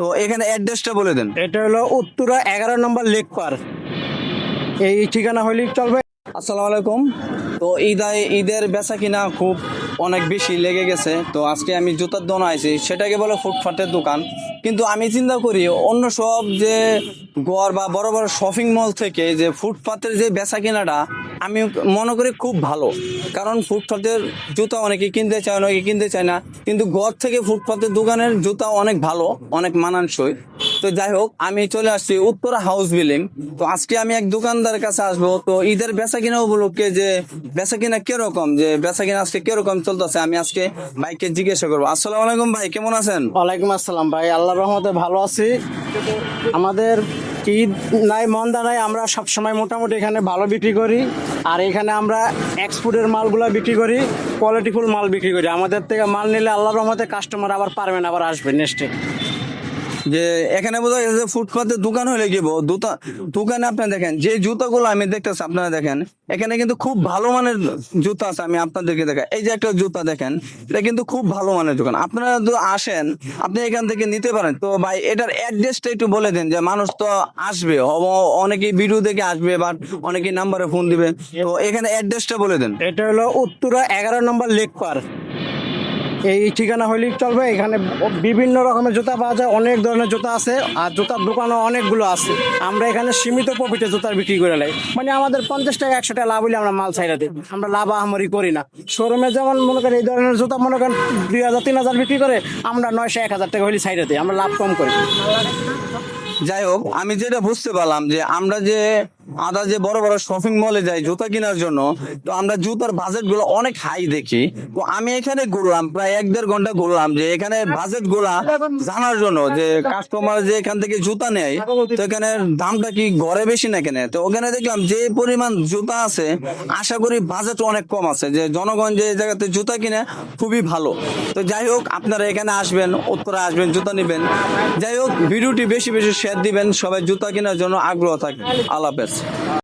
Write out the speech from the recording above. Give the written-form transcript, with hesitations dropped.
তো এখানে অ্যাড্রেসটা বলে দেন। এটা হলো উত্তরা 11 নম্বর লেক পার। এই ঠিকানা হইলেই চলবে। আসসালামু আলাইকুম। তো ঈদের বেচা কিনা খুব অনেক বেশি লেগে গেছে। তো আজকে আমি জুতার দোকানে আইছি, সেটাকে বলে ফুটপাতের দোকান। কিন্তু আমি চিন্তা করি অন্য সব যে গড় বা বড় বড় শপিং মল থেকে যে ফুটপাতের যে বেচা কেনাটা আমি মনে করি খুব ভালো। কারণ ফুটপাতের জুতা অনেকে কিনতে চায়, অনেকে কিনতে চায় না, কিন্তু গড় থেকে ফুটপাতের দোকানের জুতা অনেক ভালো, অনেক মানানসই। তো যাই হোক, আমি চলে আসছি উত্তরা হাউস বিল্ডিং। তো আজকে আমি এক দোকানদারের কাছে আসবো। তো ঈদের বেচা কিনা উপলক্ষে যে বেচা কিনা কিরকম, যে বেচা কিনা আজকে কিরকম চলতেছে আমি আজকে ভাইকে জিজ্ঞাসা করবো। আসসালামু আলাইকুম ভাই, কেমন আছেন? ওয়ালাইকুম আসসালাম ভাই, আল্লাহর রহমতে ভালো আছি। আমাদের ঈদ নাই মন্দা নাই, আমরা সবসময় মোটামুটি এখানে ভালো বিক্রি করি। আর এখানে আমরা এক্সপোর্টের মালগুলো বিক্রি করি, কোয়ালিটিফুল মাল বিক্রি করি। আমাদের থেকে মাল নিলে আল্লাহর রহমতে কাস্টমার আবার পারবেন, আবার আসবে নেক্সটে। যে এখানে বোঝা গেছে যে ফুটপাতের দোকান হলে কি দোকানে আপনি দেখেন যে জুতাগুলো আমি দেখতেছি, আপনারা দেখেন এখানে কিন্তু খুব ভালো মানের জুতা আছে। আমি আপনাদেরকে দেখাই, এই যে একটা জুতা দেখেন, এটা কিন্তু খুব ভালো মানের দোকান। আপনারা যদি আসেন, আপনি এখান থেকে নিতে পারেন। তো ভাই এটার অ্যাড্রেসটা একটু বলে দেন, যে মানুষ তো আসবে, অনেকেই ভিডিও দেখে আসবে বা অনেকেই নাম্বারে ফোন দিবে। তো এখানে অ্যাড্রেসটা বলে দেন। এটা হলো উত্তরা 11 নম্বর লেক পার। এই ঠিকানা হইলেই চলবে। এখানে বিভিন্ন রকমের জুতা পাওয়া যায়, অনেক ধরনের জুতা আছে। আর জুতার দোকানও অনেকগুলো আছে। আমরা এখানে সীমিত প্রফিটে জুতার বিক্রি করে লাই, মানে আমাদের 50 টাকা 100 টাকা লাভ হইলে আমরা মাল ছাইরা দিই। আমরা লাভ আহামরি করি না। শোরুমে যেমন মনে করেন এই ধরনের জুতা মনে করেন 2000 3000 বিক্রি করে, আমরা 900 1000 টাকা হইলে ছাইরা দিই। আমরা লাভ কম করি। যাই হোক, আমি যেটা বুঝতে পারলাম যে আমরা যে যে বড় বড় শপিং মলে যাই জুতা কেনার জন্য, তো আমরা জুতার বাজেট গুলো অনেক হাই দেখি। তো আমি এখানে ঘুরলাম, প্রায় 1-1.5 ঘন্টা ঘুরলাম, যে এখানে বাজেট গুলা জানার জন্য, যে কাস্টমার যে এখান থেকে জুতা নেয়, তো এখানে দামটা কি ঘরে বেশি না কেনে। তো ওখানে দেখলাম যে পরিমাণ জুতা আছে, আশা করি বাজেট অনেক কম আছে, যে জনগণ যে জায়গাতে জুতা কিনে খুবই ভালো। তো যাই হোক, আপনারা এখানে আসবেন, উত্তরা আসবেন, জুতা নিবেন। যাই হোক, ভিডিওটি বেশি বেশি শেয়ার দিবেন, সবাই জুতা কেনার জন্য আগ্রহ থাকে। আল্লাহ হাফেজ।